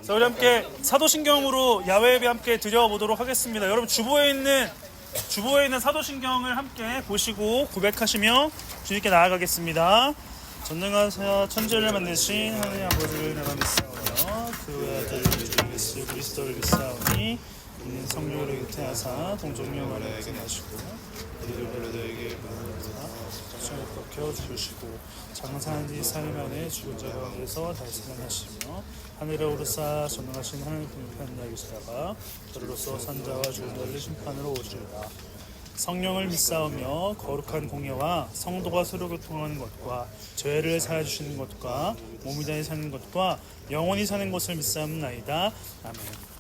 자, 우리 함께 사도신경으로 야외 예배 함께 드려보도록 하겠습니다. 여러분 주보에 있는 사도신경을 함께 보시고 고백하시며 주님께 나아가겠습니다. 전능하사 천지를 만드신 하나님 아버지를 내가 믿사오며 그 아들 예수 그리스도를 믿사오니 이는 성령으로 잉태하사 동정령 아래에게 나시고 우리를 불러들에게 정을 벗겨 주시고 장사한 지 4일 만에 죽은 자 가운데서 다시 살아나시며 하늘에 오르사 전능하신 하나님 분편나 계시다가 저로서 산자와 죽은 자를 심판으로 오시리라. 성령을 믿사오며 거룩한 공예와 성도가 서로 교통하는 것과 죄를 사해 주시는 것과 몸이 다해 사는 것과 영원히 사는 것을 믿사옵나이다. 아멘.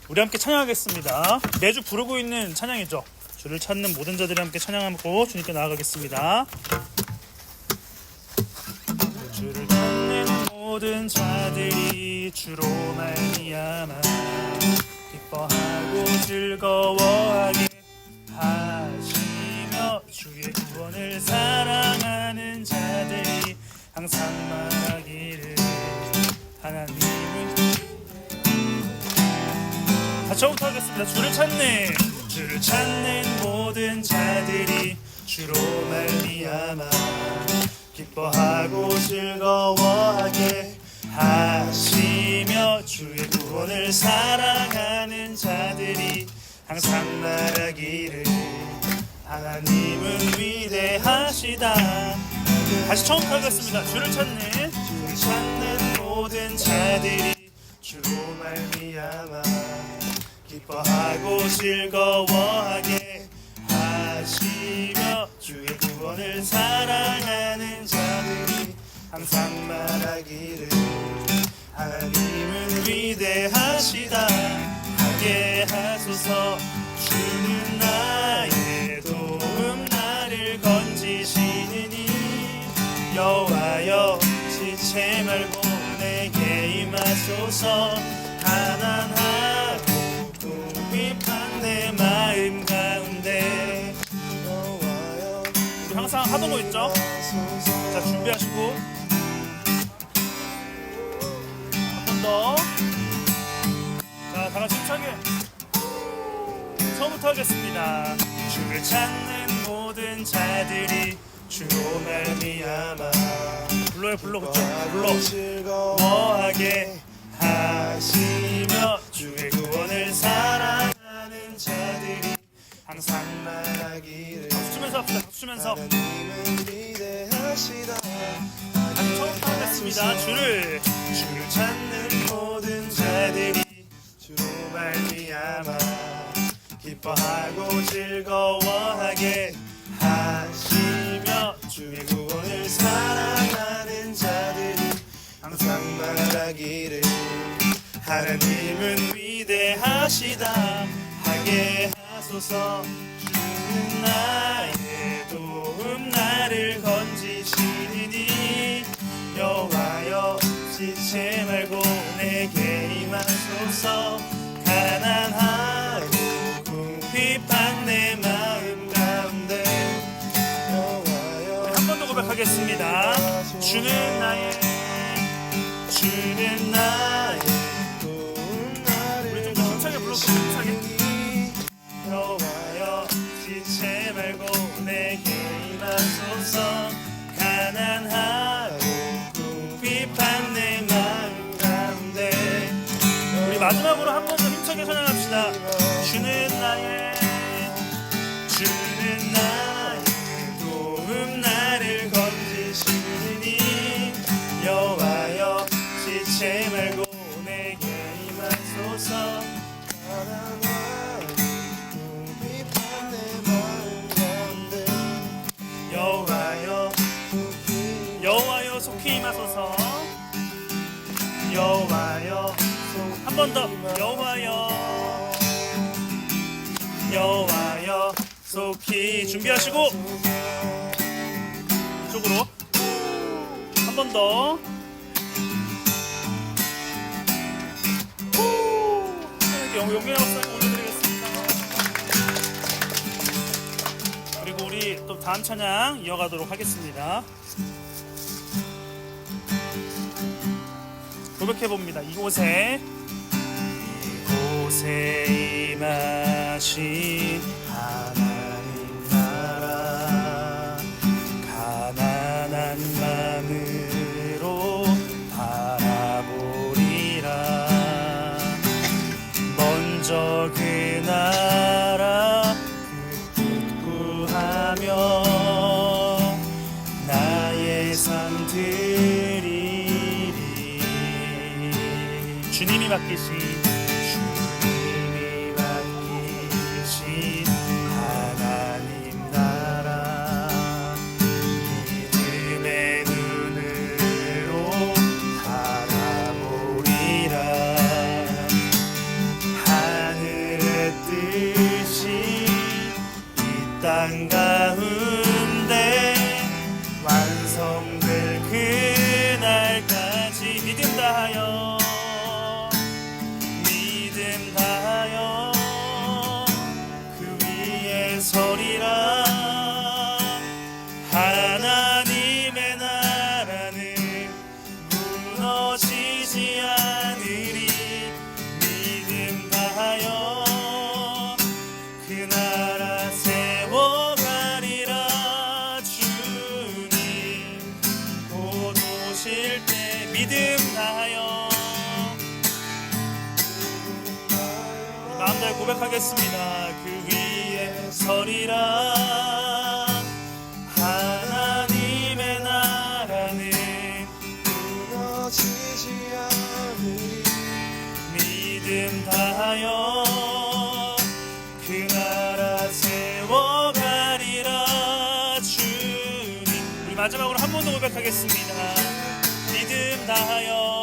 우리 함께 찬양하겠습니다. 매주 부르고 있는 찬양이죠. 주를 찾는 모든 자들이 함께 찬양하고 주님께 나아가겠습니다. 주를 찾는 모든 자들이 주로 말미암아 기뻐하고 즐거워하게 하시며 주의 구원을 사랑하는 자들이 항상 말하기를 하나님은 처음부터 하겠습니다. 주를 찾는 모든 자들이 주로 말미암아 기뻐하고 즐거워하게 하시며 주의 구원을 사랑하는 자들이 항상 말하기를 하나님은 위대하시다. 다시 처음부터 하겠습니다. 주를 찾는 모든 자들이 주로 말미암아 기뻐하고 즐거워하게 하시며 주의 구원을 사랑하는 자들이 항상 말하기를 하나님은 위대하시다 하게 하소서. 주는 나의 도움 나를 건지시느니 여호와여 지체 말고 내게 임하소서. 가난하고 궁핍한 내 마음 가운데 우리 항상 하던 거 있죠? 자, 준비하시고 한 번 더. 자, 다같이 힘차게 처음부터 하겠습니다. 주를 찾는 모든 자들이 주로 말미암아 불러 그쵸? 즐거워하게 하시며 주의 구원을 사랑하는 자들이 항상 말하기를 박수 치면서 합시다. 박수 치면서 하나님은 위대하시다. 다시 처음부터 하겠습니다. 주를 찾는 모든 자들이 주로 말미암아 기뻐하고 즐거워하게 하시며 주의 구원을 사랑하는 자들이 항상 말하기를 하나님은 위대하시다 하게 하소서. 주는 나의 도움 나를 건지시니 여호와여 지체 말고 내게 임하소서. 가난하고 궁핍한 내 마음 가운데 한 번 더 고백하겠습니다. 주는 나의 도움 우리 좀 더 힘차게 불러볼게요. 힘차게 여호와여 지체 말고 내게 임하소서. 가난하고 궁핍한 내 마음 가운데 우리 마지막으로 한 번 더 힘차게 찬양합시다. 주는 나의 도움 나를 건지시니 여호와여 지체 말고 내게 임하소서. 가난하고 궁핍한 내 마음 가운데 여호와여 속히 임하소서. 여호와여 한 번 더. 여호와여 속히 준비하시고 이쪽으로 한 번 더. 용의 박사님 올려드리겠습니다. 그리고 우리 또 다음 찬양 이어가도록 하겠습니다. 고백해봅니다. 이곳에 그저 그 나라 그 뜻 구하며 나의 삶 드리리. 주님이 맡기신 하나님 나라 믿음의 눈으로 바라보리라. 하늘의 뜻이 이 땅 가운데 완성될 그날까지 믿음 다하여 그 위에 서리라. 하나님의 나라는 무너지지 않으리. 믿음 다하여 그 나라 세워가리라. 주님 곧 오실 때 믿음 다하여 마음다해 고백하겠습니다. 그 위에 서리라. 하나님의 나라는 무너지지 않으리. 믿음 다하여 그 나라 세워가리라. 주님. 우리 마지막으로 한 번 더 고백하겠습니다. 믿음 다하여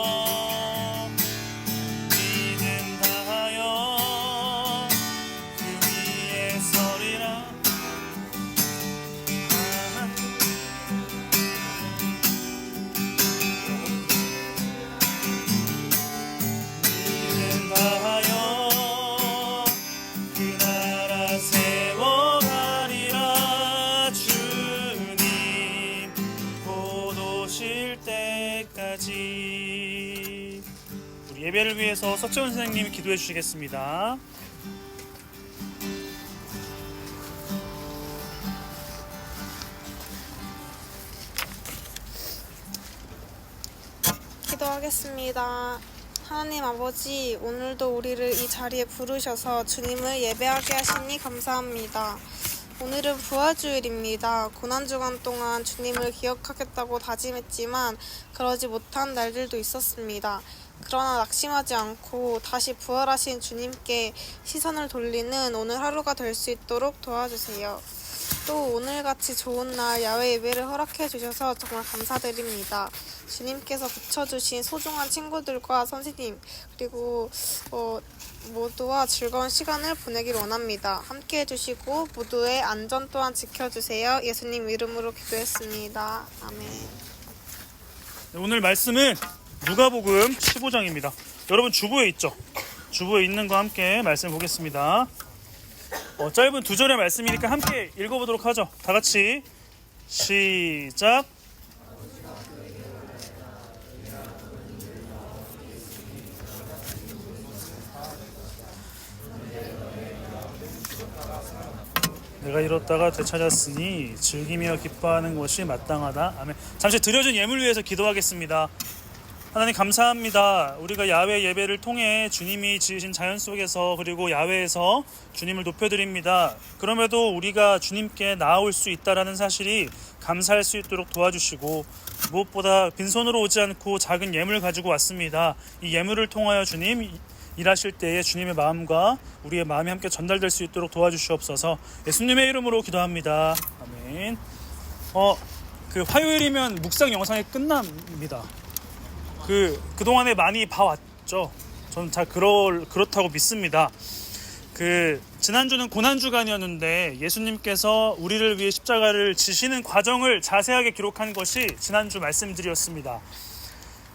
우리 예배를 위해서 석재원 선생님이 기도해 주시겠습니다. 기도하겠습니다. 하나님 아버지, 오늘도 우리를 이 자리에 부르셔서 주님을 예배하게 하시니 감사합니다. 오늘은 부활주일입니다. 고난주간 동안 주님을 기억하겠다고 다짐했지만 그러지 못한 날들도 있었습니다. 그러나 낙심하지 않고 다시 부활하신 주님께 시선을 돌리는 오늘 하루가 될 수 있도록 도와주세요. 또 오늘같이 좋은 날 야외 예배를 허락해 주셔서 정말 감사드립니다. 주님께서 붙여주신 소중한 친구들과 선생님 그리고 모두와 즐거운 시간을 보내길 원합니다. 함께 해주시고 모두의 안전 또한 지켜주세요. 예수님 이름으로 기도했습니다. 아멘. 오늘 말씀은 누가복음 15장입니다. 여러분 주보에 있죠? 주보에 있는 거 함께 말씀 보겠습니다. 짧은 두 절의 말씀이니까 함께 읽어보도록 하죠. 다 같이 시작. 내가 잃었다가 되찾았으니 즐기며 기뻐하는 것이 마땅하다. 아멘. 잠시 드려진 예물 위해서 기도하겠습니다. 하나님 감사합니다. 우리가 야외 예배를 통해 주님이 지으신 자연 속에서 그리고 야외에서 주님을 높여드립니다. 그럼에도 우리가 주님께 나아올 수 있다는 사실이 감사할 수 있도록 도와주시고 무엇보다 빈손으로 오지 않고 작은 예물 가지고 왔습니다. 이 예물을 통하여 주님 일하실 때에 주님의 마음과 우리의 마음이 함께 전달될 수 있도록 도와주시옵소서. 예수님의 이름으로 기도합니다. 아멘. 화요일이면 묵상 영상이 끝납니다. 그동안에 많이 봐왔죠. 저는 잘 그렇다고 믿습니다. 지난주는 고난주간이었는데 예수님께서 우리를 위해 십자가를 지시는 과정을 자세하게 기록한 것이 지난주 말씀드렸습니다.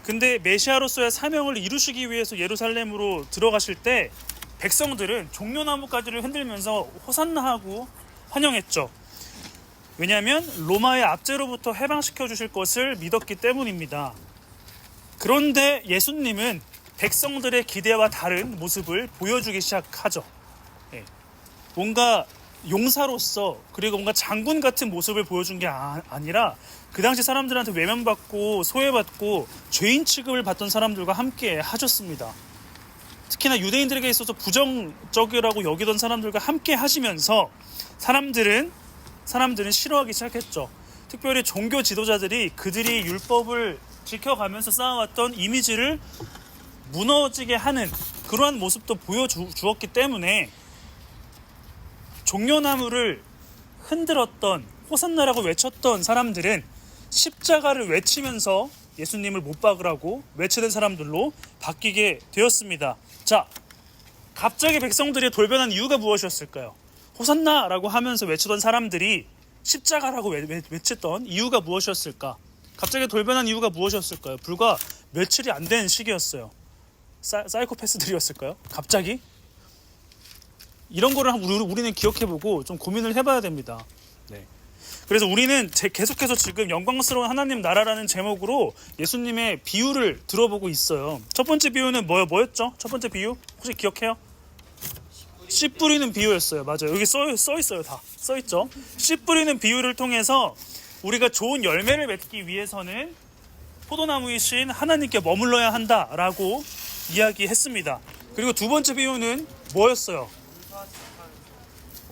근데 메시아로서의 사명을 이루시기 위해서 예루살렘으로 들어가실 때 백성들은 종려나무가지를 흔들면서 호산나하고 환영했죠. 왜냐하면 로마의 압제로부터 해방시켜 주실 것을 믿었기 때문입니다. 그런데 예수님은 백성들의 기대와 다른 모습을 보여주기 시작하죠. 뭔가 용사로서 그리고 뭔가 장군 같은 모습을 보여준 게 아니라 그 당시 사람들한테 외면받고 소외받고 죄인 취급을 받던 사람들과 함께 하셨습니다. 특히나 유대인들에게 있어서 부정적이라고 여기던 사람들과 함께 하시면서 사람들은 싫어하기 시작했죠. 특별히 종교 지도자들이 그들이 율법을 지켜가면서 쌓아왔던 이미지를 무너지게 하는 그러한 모습도 보여주었기 때문에 종려나무를 흔들었던 호산나라고 외쳤던 사람들은 십자가를 외치면서 예수님을 못 박으라고 외치는 사람들로 바뀌게 되었습니다. 자, 갑자기 백성들이 돌변한 이유가 무엇이었을까요? 호산나라고 하면서 외치던 사람들이 십자가라고 외쳤던 이유가 무엇이었을까? 갑자기 돌변한 이유가 무엇이었을까요? 불과 며칠이 안 된 시기였어요. 사이코패스들이었을까요? 갑자기? 이런 거를 우리는 기억해보고 좀 고민을 해봐야 됩니다. 네. 그래서 우리는 계속해서 지금 영광스러운 하나님 나라라는 제목으로 예수님의 비유를 들어보고 있어요. 첫 번째 비유는 뭐였죠? 첫 번째 비유? 혹시 기억해요? 씨 뿌리는 비유였어요. 맞아요. 여기 써 있어요. 다 써 있죠. 씨 뿌리는 비유를 통해서 우리가 좋은 열매를 맺기 위해서는 포도나무이신 하나님께 머물러야 한다라고 이야기했습니다. 그리고 두 번째 비유는 뭐였어요?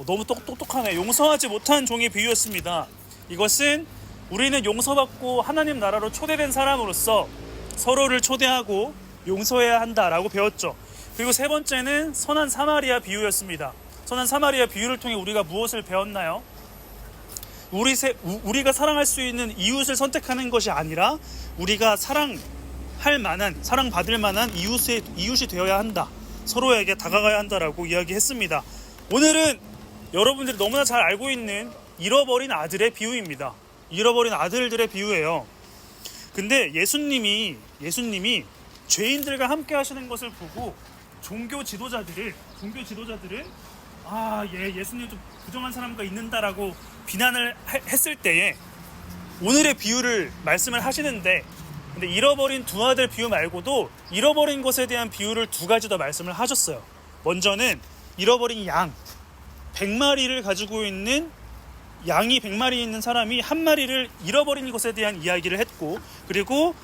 너무 똑똑하네. 용서하지 못한 종의 비유였습니다. 이것은 우리는 용서받고 하나님 나라로 초대된 사람으로서 서로를 초대하고 용서해야 한다라고 배웠죠. 그리고 세 번째는 선한 사마리아 비유였습니다. 선한 사마리아 비유를 통해 우리가 무엇을 배웠나요? 우리가 사랑할 수 있는 이웃을 선택하는 것이 아니라 우리가 사랑받을 만한 이웃이 되어야 한다. 서로에게 다가가야 한다라고 이야기했습니다. 오늘은 여러분들이 너무나 잘 알고 있는 잃어버린 아들의 비유입니다. 잃어버린 아들들의 비유예요. 근데 예수님이 죄인들과 함께 하시는 것을 보고 종교 지도자들은 예수님 좀 부정한 사람과 있는다라고 비난을 했을 때에 오늘의 비유를 말씀을 하시는데, 근데 잃어버린 두 아들 비유 말고도 잃어버린 것에 대한 비유를 두 가지 더 말씀을 하셨어요. 먼저는 잃어버린 양 100마리를 가지고 있는 양이 100마리 있는 사람이 한 마리를 잃어버린 것에 대한 이야기를 했고, 그리고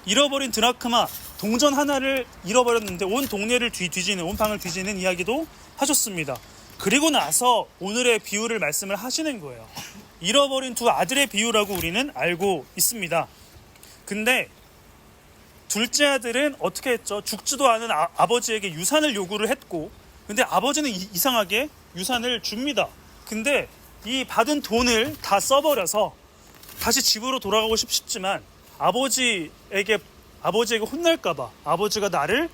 잃어버린 드라크마 동전 하나를 잃어버렸는데 온 동네를 온 방을 뒤지는 이야기도 하셨습니다. 그리고 나서 오늘의 비유를 말씀을 하시는 거예요. 잃어버린 두 아들의 비유라고 우리는 알고 있습니다. 근데 둘째 아들은 어떻게 했죠? 죽지도 않은 아버지에게 유산을 요구를 했고, 근데 아버지는 이상하게 유산을 줍니다. 근데 이 받은 돈을 다 써버려서 다시 집으로 돌아가고 싶지만 아버지에게 혼날까봐, 아버지가 나를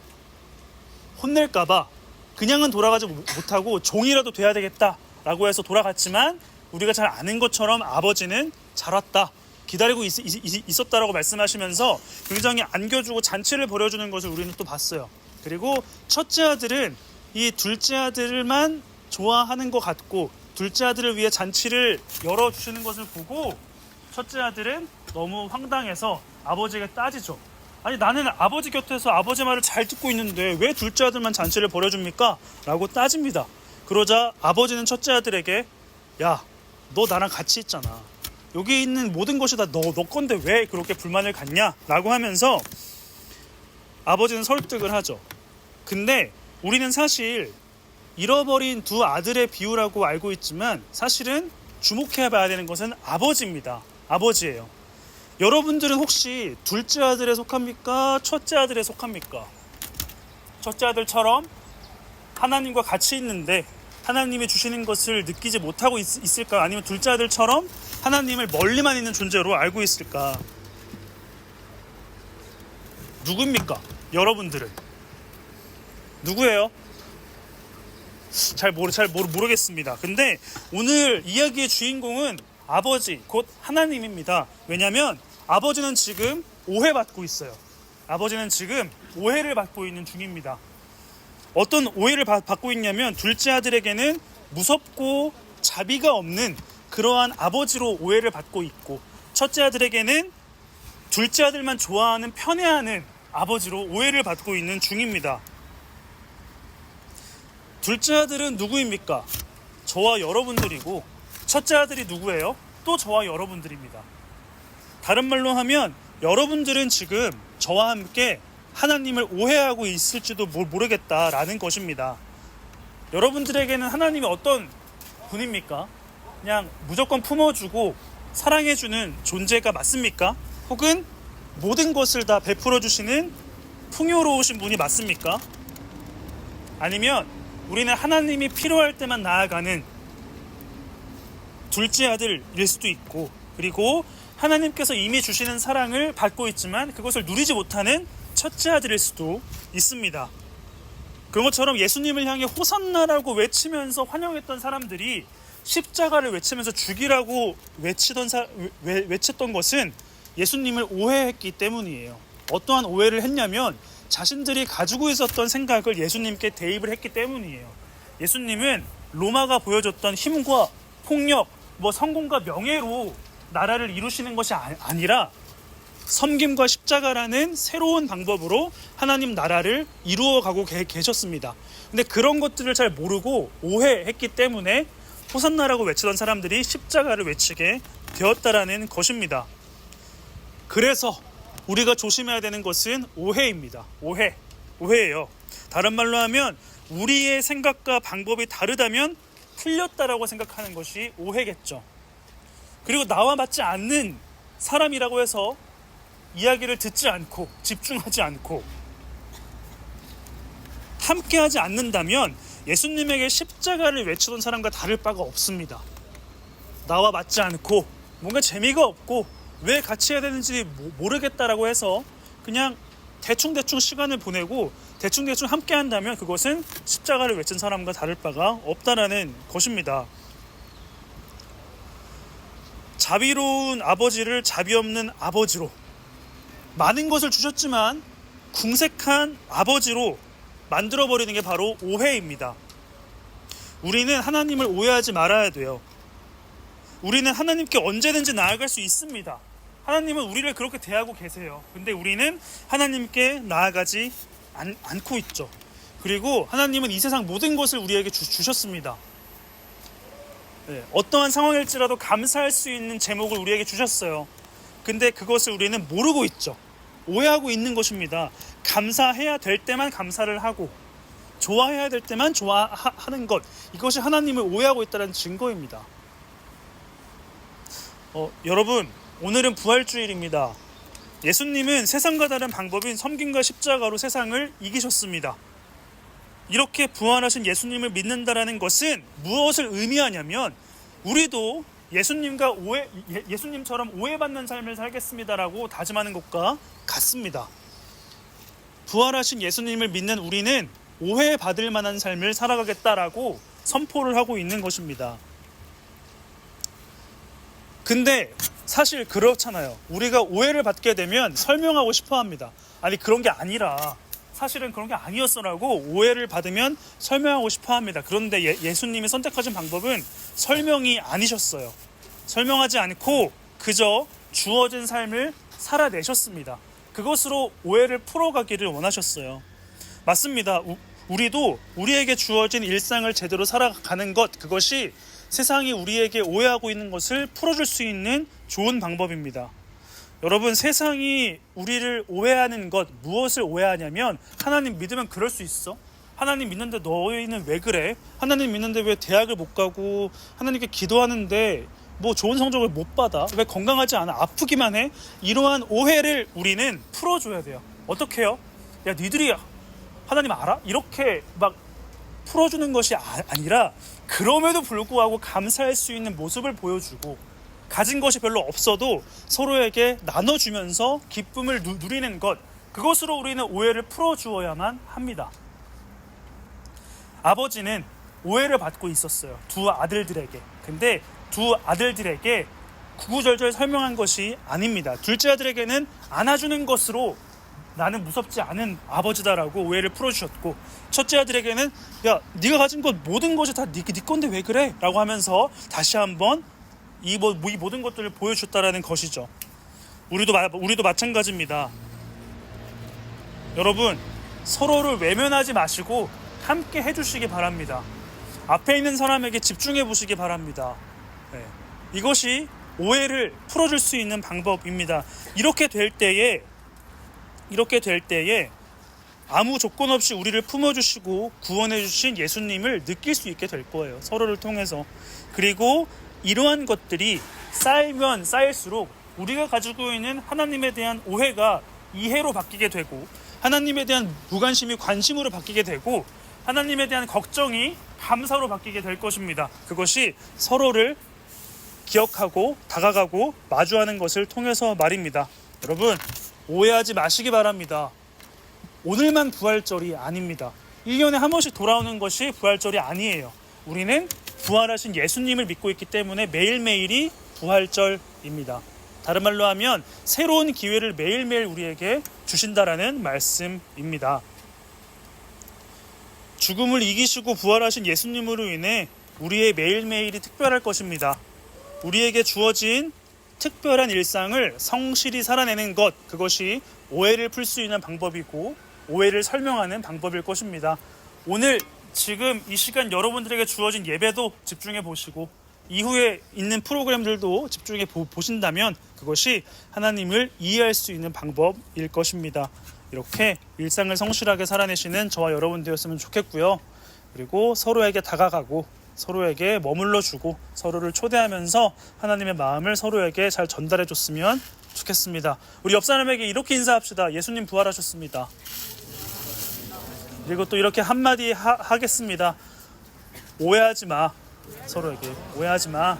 혼낼까봐 그냥은 돌아가지 못하고 종이라도 돼야 되겠다라고 해서 돌아갔지만, 우리가 잘 아는 것처럼 아버지는 잘 왔다, 기다리고 있었다라고 말씀하시면서 굉장히 안겨주고 잔치를 벌여주는 것을 우리는 또 봤어요. 그리고 첫째 아들은 이 둘째 아들만 좋아하는 것 같고 둘째 아들을 위해 잔치를 열어주시는 것을 보고 첫째 아들은 너무 황당해서 아버지에게 따지죠. 아니, 나는 아버지 곁에서 아버지 말을 잘 듣고 있는데 왜 둘째 아들만 잔치를 벌여줍니까? 라고 따집니다. 그러자 아버지는 첫째 아들에게, 야, 너 나랑 같이 있잖아. 여기 있는 모든 것이 다 너 건데 왜 그렇게 불만을 갖냐? 라고 하면서 아버지는 설득을 하죠. 근데 우리는 사실 잃어버린 두 아들의 비유라고 알고 있지만 사실은 주목해 봐야 되는 것은 아버지입니다. 아버지예요. 여러분들은 혹시 둘째 아들에 속합니까? 첫째 아들에 속합니까? 첫째 아들처럼 하나님과 같이 있는데 하나님이 주시는 것을 느끼지 못하고 있을까? 아니면 둘째 아들처럼 하나님을 멀리만 있는 존재로 알고 있을까? 누굽니까? 여러분들은 누구예요? 잘 모르겠습니다. 근데 오늘 이야기의 주인공은 아버지, 곧 하나님입니다. 왜냐하면 아버지는 지금 오해받고 있어요. 아버지는 지금 오해를 받고 있는 중입니다. 어떤 오해를 받고 있냐면 둘째 아들에게는 무섭고 자비가 없는 그러한 아버지로 오해를 받고 있고, 첫째 아들에게는 둘째 아들만 좋아하는 편애하는 아버지로 오해를 받고 있는 중입니다. 둘째 아들은 누구입니까? 저와 여러분들이고, 첫째 아들이 누구예요? 또 저와 여러분들입니다. 다른 말로 하면 여러분들은 지금 저와 함께 하나님을 오해하고 있을지도 모르겠다라는 것입니다. 여러분들에게는 하나님이 어떤 분입니까? 그냥 무조건 품어주고 사랑해주는 존재가 맞습니까? 혹은 모든 것을 다 베풀어 주시는 풍요로우신 분이 맞습니까? 아니면 우리는 하나님이 필요할 때만 나아가는 둘째 아들일 수도 있고, 그리고 하나님께서 이미 주시는 사랑을 받고 있지만 그것을 누리지 못하는 첫째 아들일 수도 있습니다. 그런 것처럼 예수님을 향해 호산나라고 외치면서 환영했던 사람들이 십자가를 외치면서 죽이라고 외쳤던 것은 예수님을 오해했기 때문이에요. 어떠한 오해를 했냐면 자신들이 가지고 있었던 생각을 예수님께 대입을 했기 때문이에요. 예수님은 로마가 보여줬던 힘과 폭력, 성공과 명예로 나라를 이루시는 것이 아니라 섬김과 십자가라는 새로운 방법으로 하나님 나라를 이루어가고 계셨습니다. 근데 그런 것들을 잘 모르고 오해했기 때문에 호산나라고 외치던 사람들이 십자가를 외치게 되었다라는 것입니다. 그래서 우리가 조심해야 되는 것은 오해입니다. 오해예요. 다른 말로 하면 우리의 생각과 방법이 다르다면 틀렸다라고 생각하는 것이 오해겠죠. 그리고 나와 맞지 않는 사람이라고 해서 이야기를 듣지 않고 집중하지 않고 함께하지 않는다면 예수님에게 십자가를 외치던 사람과 다를 바가 없습니다. 나와 맞지 않고 뭔가 재미가 없고 왜 같이 해야 되는지 모르겠다라고 해서 그냥 대충 시간을 보내고 대충 함께 한다면 그것은 십자가를 외친 사람과 다를 바가 없다라는 것입니다. 자비로운 아버지를 자비 없는 아버지로, 많은 것을 주셨지만 궁색한 아버지로 만들어버리는 게 바로 오해입니다. 우리는 하나님을 오해하지 말아야 돼요. 우리는 하나님께 언제든지 나아갈 수 있습니다. 하나님은 우리를 그렇게 대하고 계세요. 근데 우리는 하나님께 나아가지 않고 있죠. 그리고 하나님은 이 세상 모든 것을 우리에게 주셨습니다. 어떠한 상황일지라도 감사할 수 있는 제목을 우리에게 주셨어요. 근데 그것을 우리는 모르고 있죠. 오해하고 있는 것입니다. 감사해야 될 때만 감사를 하고 좋아해야 될 때만 좋아하는 것, 이것이 하나님을 오해하고 있다는 증거입니다. 여러분, 오늘은 부활주일입니다. 예수님은 세상과 다른 방법인 섬김과 십자가로 세상을 이기셨습니다. 이렇게 부활하신 예수님을 믿는다라는 것은 무엇을 의미하냐면 우리도 예수님처럼 오해받는 삶을 살겠습니다라고 다짐하는 것과 같습니다. 부활하신 예수님을 믿는 우리는 오해받을 만한 삶을 살아가겠다라고 선포를 하고 있는 것입니다. 근데 사실 그렇잖아요. 우리가 오해를 받게 되면 설명하고 싶어 합니다. 아니, 그런 게 아니라 사실은 그런 게 아니었어라고 오해를 받으면 설명하고 싶어 합니다. 그런데 예수님이 선택하신 방법은 설명이 아니셨어요. 설명하지 않고 그저 주어진 삶을 살아내셨습니다. 그것으로 오해를 풀어가기를 원하셨어요. 맞습니다. 우리도 우리에게 주어진 일상을 제대로 살아가는 것, 그것이 세상이 우리에게 오해하고 있는 것을 풀어줄 수 있는 좋은 방법입니다. 여러분, 세상이 우리를 오해하는 것, 무엇을 오해하냐면 하나님 믿으면 그럴 수 있어? 하나님 믿는데 너희는 왜 그래? 하나님 믿는데 왜 대학을 못 가고 하나님께 기도하는데 좋은 성적을 못 받아? 왜 건강하지 않아? 아프기만 해? 이러한 오해를 우리는 풀어줘야 돼요. 어떻게 해요? 야, 니들이 하나님 알아? 이렇게 풀어주는 것이 아니라 그럼에도 불구하고 감사할 수 있는 모습을 보여주고 가진 것이 별로 없어도 서로에게 나눠주면서 기쁨을 누리는 것, 그것으로 우리는 오해를 풀어주어야만 합니다. 아버지는 오해를 받고 있었어요. 두 아들들에게. 근데 두 아들들에게 구구절절 설명한 것이 아닙니다. 둘째 아들에게는 안아주는 것으로 나는 무섭지 않은 아버지다라고 오해를 풀어주셨고, 첫째 아들에게는 야, 네가 가진 것 모든 것이 다 네 건데 왜 그래? 라고 하면서 다시 한번 이 모든 것들을 보여줬다라는 것이죠. 우리도 마찬가지입니다. 여러분, 서로를 외면하지 마시고 함께 해주시기 바랍니다. 앞에 있는 사람에게 집중해 보시기 바랍니다. 이것이 오해를 풀어줄 수 있는 방법입니다. 이렇게 될 때에 아무 조건 없이 우리를 품어주시고 구원해주신 예수님을 느낄 수 있게 될 거예요. 서로를 통해서. 그리고 이러한 것들이 쌓이면 쌓일수록 우리가 가지고 있는 하나님에 대한 오해가 이해로 바뀌게 되고, 하나님에 대한 무관심이 관심으로 바뀌게 되고, 하나님에 대한 걱정이 감사로 바뀌게 될 것입니다. 그것이 서로를 기억하고 다가가고 마주하는 것을 통해서 말입니다. 여러분, 오해하지 마시기 바랍니다. 오늘만 부활절이 아닙니다. 1년에 한 번씩 돌아오는 것이 부활절이 아니에요. 우리는 부활하신 예수님을 믿고 있기 때문에 매일매일이 부활절입니다. 다른 말로 하면 새로운 기회를 매일매일 우리에게 주신다라는 말씀입니다. 죽음을 이기시고 부활하신 예수님으로 인해 우리의 매일매일이 특별할 것입니다. 우리에게 주어진 특별한 일상을 성실히 살아내는 것, 그것이 오해를 풀 수 있는 방법이고 오해를 설명하는 방법일 것입니다. 오늘 지금 이 시간 여러분들에게 주어진 예배도 집중해 보시고 이후에 있는 프로그램들도 집중해 보신다면 그것이 하나님을 이해할 수 있는 방법일 것입니다. 이렇게 일상을 성실하게 살아내시는 저와 여러분 되었으면 좋겠고요. 그리고 서로에게 다가가고 서로에게 머물러주고 서로를 초대하면서 하나님의 마음을 서로에게 잘 전달해 줬으면 좋겠습니다. 우리 옆 사람에게 이렇게 인사합시다. 예수님 부활하셨습니다. 그리고 또 이렇게 한마디 하겠습니다. 오해하지 마. 서로에게 오해하지 마.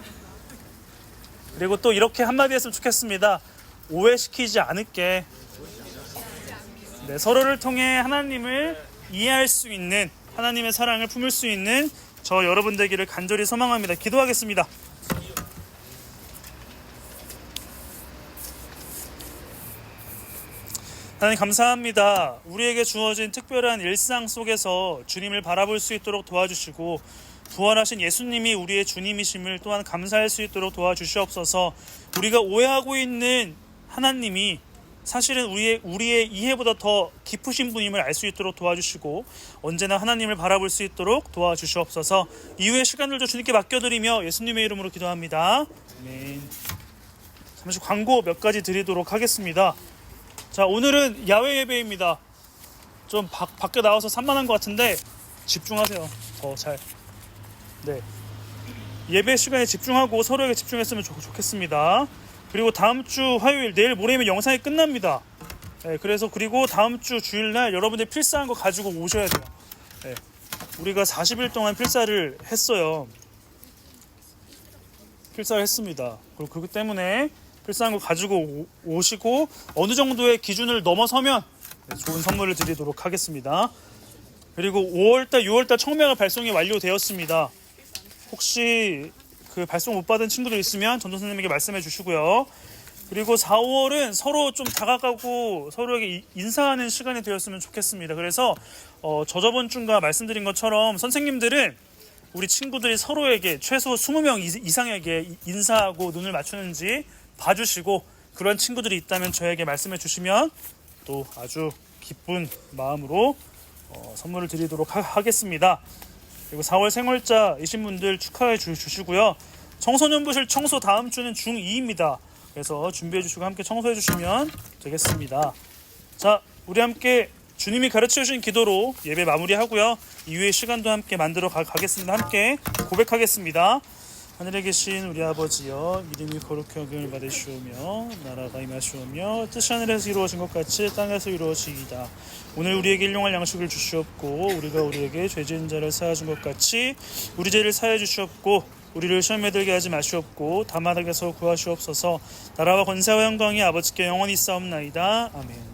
그리고 또 이렇게 한마디 했으면 좋겠습니다. 오해시키지 않을게. 네, 서로를 통해 하나님을 이해할 수 있는, 하나님의 사랑을 품을 수 있는 저 여러분 되기를 간절히 소망합니다. 기도하겠습니다. 하나님 감사합니다. 우리에게 주어진 특별한 일상 속에서 주님을 바라볼 수 있도록 도와주시고 부활하신 예수님이 우리의 주님이심을 또한 감사할 수 있도록 도와주시옵소서. 우리가 오해하고 있는 하나님이 사실은 우리의 이해보다 더 깊으신 분임을 알 수 있도록 도와주시고 언제나 하나님을 바라볼 수 있도록 도와주시옵소서. 이후의 시간들도 주님께 맡겨드리며 예수님의 이름으로 기도합니다. 아멘. 잠시 광고 몇 가지 드리도록 하겠습니다. 자, 오늘은 야외 예배입니다. 좀 밖에 나와서 산만한 것 같은데 집중하세요. 더 잘. 네. 예배 시간에 집중하고 서로에게 집중했으면 좋겠습니다. 그리고 다음 주 화요일, 내일 모레면 영상이 끝납니다. 네, 그리고 다음 주 주일날 여러분들 필사한 거 가지고 오셔야 돼요. 네, 우리가 40일 동안 필사를 했어요. 필사를 했습니다. 그렇기 때문에 필사한 거 가지고 오시고 어느 정도의 기준을 넘어서면 좋은 선물을 드리도록 하겠습니다. 그리고 5월달, 6월달 청매가 발송이 완료되었습니다. 혹시 그 발송 못 받은 친구들 있으면 전도 선생님에게 말씀해 주시고요. 그리고 4, 5월은 서로 좀 다가가고 서로에게 인사하는 시간이 되었으면 좋겠습니다. 그래서 저번 주가 말씀드린 것처럼 선생님들은 우리 친구들이 서로에게 최소 20명 이상에게 인사하고 눈을 맞추는지 봐주시고, 그런 친구들이 있다면 저에게 말씀해 주시면 또 아주 기쁜 마음으로 선물을 드리도록 하겠습니다. 그리고 4월 생활자이신 분들 축하해 주시고요. 청소년부실 청소 다음 주는 중2입니다. 그래서 준비해 주시고 함께 청소해 주시면 되겠습니다. 자, 우리 함께 주님이 가르쳐 주신 기도로 예배 마무리하고요. 이후의 시간도 함께 만들어 가겠습니다. 함께 고백하겠습니다. 하늘에 계신 우리 아버지여, 이름이 거룩히 여김을 받으시오며 나라가 임하시오며 뜻이 하늘에서 이루어진 것 같이 땅에서 이루어지이다. 오늘 우리에게 일용할 양식을 주시옵고 우리가 우리에게 죄 지은 자를 사하준 것 같이 우리 죄를 사해 주시옵고 우리를 시험에 들게 하지 마시옵고 다만 악에서 구하시옵소서. 나라와 권세와 영광이 아버지께 영원히 있사옵나이다. 아멘.